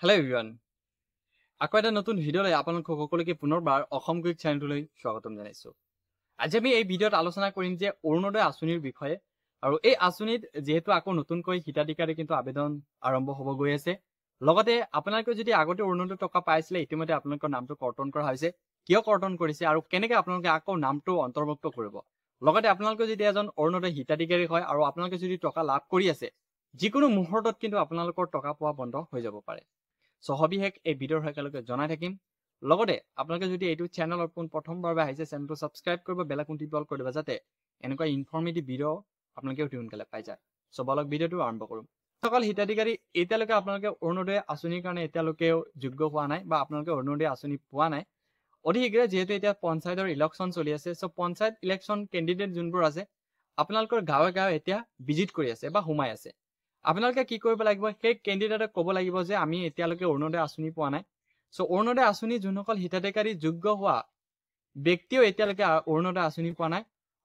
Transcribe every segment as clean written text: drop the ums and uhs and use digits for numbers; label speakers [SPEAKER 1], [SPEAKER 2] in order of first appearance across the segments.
[SPEAKER 1] Hello everyone. আকৌ এটা নতুন ভিডিঅ'লৈ আপোনালোক সকলোকে পুনৰবাৰ অসম কুইক চেনেলটোলৈ স্বাগতম জনাইছো। আজি আমি এই ভিডিঅ'ত আলোচনা কৰিম যে অৰুণোদয় আঁচনিৰ বিষয়ে আৰু এই আঁচনিত যেহেতু আকৌ নতুনকৈ হিতাধিকাৰী কিন্তু আবেদন আৰম্ভ হ'ব গৈ আছে। লগতে আপোনালোকে যদি আগতে অৰুণোদয় টকা পাইছিলে ইতিমধ্যে আপোনালোকৰ নামটো কৰ্তন কৰা হৈছে। কিয় কৰ্তন কৰিছে আৰু কেনেকৈ আপোনালোকে আকৌ নামটো অন্তৰ্ভুক্ত কৰিব। লগতে আপোনালোকে যদি এজন অৰুণোদয় হিতাধিকাৰী হয় আৰু আপোনালোকে যদি টকা লাভ কৰি আছে যিকোনো মুহূৰ্তত কিন্তু আপোনালোকৰ টকা পোৱা বন্ধ হৈ যাব পাৰে। সবিশেষ এই ভিডিঅ'ৰ একেলগে জনাই থাকিম। লগতে আপোনালোকে যদি এইটো চেনেলত প্ৰথমবাৰ আহিছে চেনেলটো সাবস্ক্ৰাইব কৰিব বেল আইকনটো টিপল কৰি দিবা যাতে এনেকুৱা ইনফৰ্মেটিভ ভিডিঅ' আপোনালোকে অতি সোনকালে পাই যায়। বলক ভিডিঅ'টো আৰম্ভ কৰোঁ। সকল হিতাধিকাৰী এতিয়ালৈকে আপোনালোকে অৰুণোদয় আঁচনিৰ কাৰণে এতিয়ালৈকে যোগ্য হোৱা নাই বা আপোনালোকে অৰুণোদয় আঁচনি পোৱা নাই। অতি শীঘ্ৰে যেহেতু এতিয়া পঞ্চায়তৰ ইলেকশ্যন চলি আছে পঞ্চায়ত ইলেকশ্যন কেণ্ডিডেট যোনবোৰ আছে আপোনালোকৰ গাঁৱে গাঁৱে এতিয়া ভিজিট কৰি আছে বা সোমাই আছে। আপোনালোকে কি কৰিব লাগিব সেই কেণ্ডিডেটক ক'ব লাগিব যে আমি এতিয়ালৈকে অৰুণোদয় আঁচনি পোৱা নাই। অৰুণোদয় আঁচনি যোনসকল হিতাধিকাৰী যোগ্য হোৱা ব্যক্তিও এতিয়ালৈকে অৰুণোদয় আঁচনি পোৱা নাই।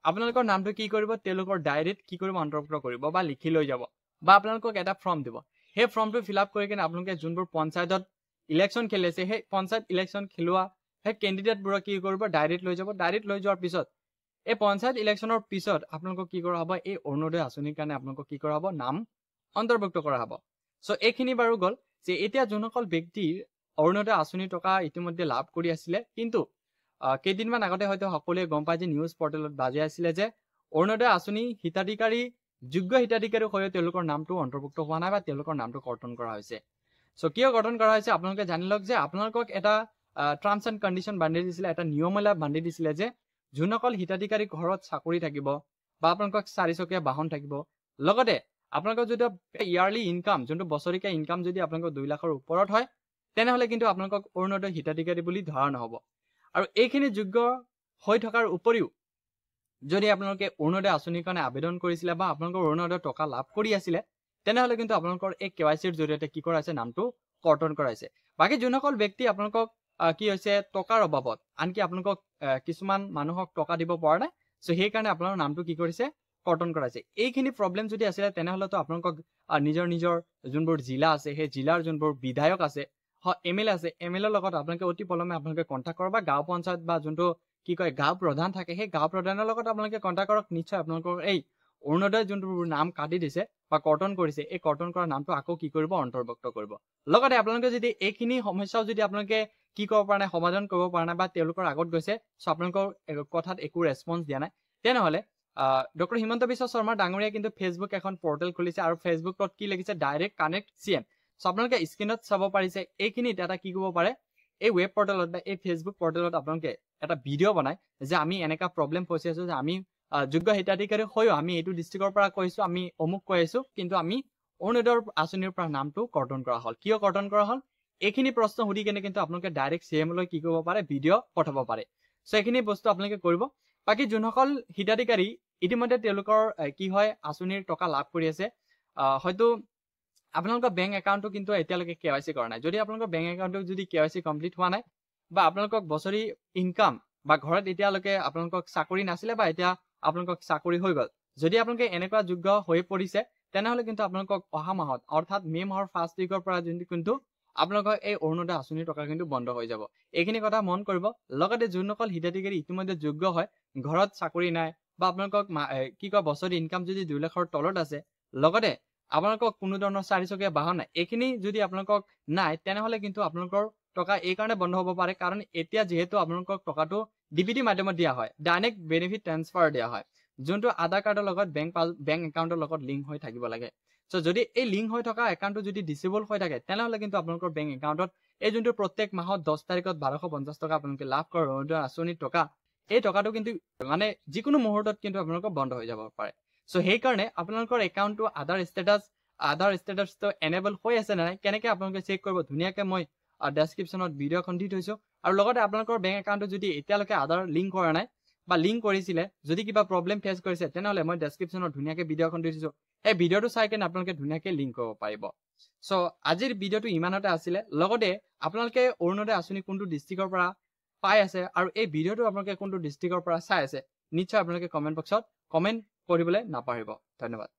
[SPEAKER 1] আপোনালোকৰ নামটো কি কৰিব তেওঁলোকৰ ডায়েৰীত কি কৰিব অন্তৰ্ভুক্ত কৰিব বা লিখি লৈ যাব বা আপোনালোকক এটা ফৰ্ম দিব। সেই ফৰ্মটো ফিল আপ কৰি কিনে আপোনালোকে যোনবোৰ পঞ্চায়তত ইলেকশ্যন খেলি আছে সেই পঞ্চায়ত ইলেকশ্যন খেলোৱা সেই কেণ্ডিডেটবোৰক কি কৰিব ডায়েৰীত লৈ যাব। ডায়েৰীত লৈ যোৱাৰ পিছত এই পঞ্চায়ত ইলেকশ্যনৰ পিছত আপোনালোকক কি কৰা হ'ব এই অৰুণোদয় আঁচনিৰ কাৰণে আপোনালোকক কি কৰা হ'ব নাম অন্তৰ্ভুক্ত কৰা হ'ব। এইখিনি বাৰু গ'ল যে এতিয়া যোনসকল ব্যক্তিৰ অৰুণোদয় আঁচনিৰ টকা ইতিমধ্যে লাভ কৰি আছিলে কিন্তু কেইদিনমান আগতে হয়তো সকলোৱে গম পায় যে নিউজ পৰ্টেলত বাজি আছিলে যে অৰুণোদয় আঁচনি হিতাধিকাৰী যোগ্য হিতাধিকাৰী হৈ তেওঁলোকৰ নামটো অন্তৰ্ভুক্ত হোৱা নাই বা তেওঁলোকৰ নামটো কৰ্তন কৰা হৈছে। কিয় কৰ্তন কৰা হৈছে আপোনালোকে জানি লওক যে আপোনালোকক এটা টাৰ্মছ এণ্ড কণ্ডিশ্যন বান্ধি দিছিলে, এটা নিয়মাৱলী বান্ধি দিছিলে যে যোনসকল হিতাধিকাৰী ঘৰত চাকৰি থাকিব বা আপোনালোকক 4 চকীয়া বাহন থাকিব, লগতে আপোনালোকৰ যদি ইয়াৰলি ইনকাম যোনটো বছৰিকা ইনকাম যদি আপোনালোকৰ 2 লাখৰ ওপৰত হয় তেনেহলে কিন্তু আপোনালোকক অৰুণোদয় হিতাধিকাৰী বুলি ধৰা নহব। আৰু এইখিনি যোগ্য হৈ থকাৰ উপৰিও যদি আপোনালোকে অৰুণোদয় আঁচনিৰ কাৰণে আবেদন কৰিছিলে বা আপোনালোকৰ অৰুণোদয় টকা লাভ কৰি আছিলে তেনেহলে কিন্তু আপোনালোকৰ এই কেৱাইচিৰ জৰিয়তে কি কৰা হৈছে নামটো কৰ্তন কৰা হৈছে। বাকি যোনসকল ব্যক্তি আপোনালোকক কি হৈছে টকাৰ অভাৱত আনকি আপোনালোকক কিছুমান মানুহক টকা দিব পৰা নাই সেইকাৰণে আপোনালোকৰ নামটো কি কৰিছে কৰ্তন কৰাইছে। এইখিনি প্ৰব্লেম যদি আছিলে তেনেহলেতো আপোনালোকক নিজৰ যোনবোৰ জিলা আছে সেই জিলাৰ যোনবোৰ বিধায়ক আছে এমএলএ আছে এমএলএৰ লগত আপোনালোকে অতি পলমে আপোনালোকে কণ্টেক্ট কৰক বা গাঁও পঞ্চায়ত বা যোনটো কি কয় গাঁও প্ৰধান থাকে সেই গাঁও প্ৰধানৰ লগত আপোনালোকে কণ্টেক্ট কৰক। নিশ্চয় আপোনালোকৰ এই অৰুণোদয় যোনটো নাম কাটি দিছে বা কৰ্তন কৰিছে এই কৰ্তন কৰা নামটো আকৌ কি কৰিব অন্তৰ্ভুক্ত কৰিব। লগতে আপোনালোকে যদি এইখিনি সমস্যাও যদি আপোনালোকে কি কৰিব পৰা নাই সমাধান কৰিব পৰা নাই বা তেওঁলোকৰ আগত গৈছে আপোনালোকৰ কথাত একো ৰেছপন্স দিয়া নাই তেনেহলে ডক্টৰ হিমন্ত বিশ্ব শৰ্মা ডাঙৰীয়া কিন্তু ফেচবুক এখন পৰ্টেল খুলিছে আৰু ফেচবুকত কি লিখিছে ডাইৰেক্ট কানেক্ট চিএম। আপোনালোকে স্ক্ৰীনত চাব পাৰিছে এইখিনিত এটা কি কৰিব পাৰে এই ৱেব পৰ্টেলত বা এই ফেচবুক পৰ্টেলত আপোনালোকে এটা ভিডিঅ' বনাই যে আমি এনেকা প্ৰব্লেম ফচি আছো যে আমি যোগ্য হিতাধিকাৰী হৈও আমি এইটো ডিষ্ট্ৰিক্টৰ পৰা কৈছো আমি অমুক কৈ আছো কিন্তু আমি অৰুণোদয় আঁচনিৰ পৰা নামটো কৰ্তন কৰা হ'ল। কিয় কৰ্তন কৰা হ'ল এইখিনি প্ৰশ্ন সুধি কেনে কিন্তু আপোনালোকে ডাইৰেক্ট চিএম লৈ কি কৰিব পাৰে ভিডিঅ' পঠাব পাৰে। এইখিনি বস্তু আপোনালোকে কৰিব। বাকি যোনসকল হিতাধিকাৰী ইতিমধ্যে তেওঁলোকৰ কি হয় আঁচনিৰ টকা লাভ কৰি আছে হয়তো আপোনালোকৰ বেংক একাউণ্টটো কিন্তু এতিয়ালৈকে কেৱাইচি কৰা নাই। যদি আপোনালোকৰ বেংক একাউণ্টটো যদি কেৱাইচি কমপ্লিট হোৱা নাই বা আপোনালোকক বছৰি ইনকাম বা ঘৰত এতিয়ালৈকে আপোনালোকক চাকৰি নাছিলে বা এতিয়া আপোনালোকক চাকৰি হৈ গ'ল যদি আপোনালোকে এনেকুৱা যোগ্য হৈ পৰিছে তেনেহলে কিন্তু আপোনালোকক অহা মাহত অৰ্থাৎ মে মাহৰ 1 তাৰিখৰ পৰা কিন্তু আপোনালোকৰ এই অৰুণোদয় আঁচনিৰ টকা কিন্তু বন্ধ হৈ যাব। এইখিনি কথা মন কৰিব। লগতে যোনসকল হিতাধিকাৰী ইতিমধ্যে যোগ্য হয় ঘৰত চাকৰি নাই বা আপোনালোকক কি কয় বছৰি ইনকাম যদি 2 লাখৰ তলত আছে লগতে আপোনালোকক কোনো ধৰণৰ 4 চকীয়া বাহন নাই এইখিনি যদি আপোনালোকক নাই তেনেহলে কিন্তু আপোনালোকৰ টকা এই কাৰণে বন্ধ হ'ব পাৰে কাৰণ এতিয়া যেহেতু আপোনালোকক টকাটো ডিবিটি মাধ্যমত দিয়া হয় ডাইৰেক্ট বেনিফিট ট্ৰান্সফাৰ দিয়া হয় যোনটো আধাৰ কাৰ্ডৰ লগত বেংক একাউণ্টৰ লগত লিংক হৈ থাকিব লাগে। যদি এই লিংক হৈ থকা একাউণ্টটো যদি ডিসেবল হৈ থাকে তেনেহলে কিন্তু আপোনালোকৰ বেংক একাউণ্টত এই যোনটো প্ৰত্যেক মাহত 10 তাৰিখত 1250 টকা আপোনালোকে লাভ কৰে অৰুণোদয় আঁচনিৰ টকা এই টকাটো কিন্তু মানে যিকোনো মুহূৰ্তত কিন্তু আপোনালোকৰ বন্ধ হৈ যাব পাৰে। সেইকাৰণে আপোনালোকৰ একাউণ্টটো আধাৰ ষ্টেটাছটো এনেবল হৈ আছে নে নাই কেনেকৈ আপোনালোকে চেক কৰিব ধুনীয়াকৈ মই ডেছক্ৰিপশ্যনত ভিডিঅ' এখন দি থৈছো। আৰু লগতে আপোনালোকৰ বেংক একাউণ্টটো যদি এতিয়ালৈকে আধাৰ লিংক কৰা নাই বা লিংক কৰিছিলে যদি কিবা প্ৰব্লেম ফেচ কৰিছে তেনেহলে মই ডেছক্ৰিপশ্যনত ধুনীয়াকৈ ভিডিঅ' এখন দি থৈছো। এই ভিডিঅ'টো চাই কেনে আপোনালোকে ধুনীয়াকৈ লিংক কৰিব পাৰিব। আজিৰ ভিডিঅ'টো ইমানতে আছিলে। লগতে আপোনালোকে অৰুণোদয় আঁচনি কোনটো ডিষ্ট্ৰিক্টৰ পৰা পাই আছে আৰু এই ভিডিঅ'টো আপোনালোকে কোনটো ডিষ্ট্ৰিক্টৰ পৰা চাই আছে নিশ্চয় আপোনালোকে কমেণ্ট বক্সত কমেণ্ট কৰিবলৈ নাপাহৰিব। ধন্যবাদ।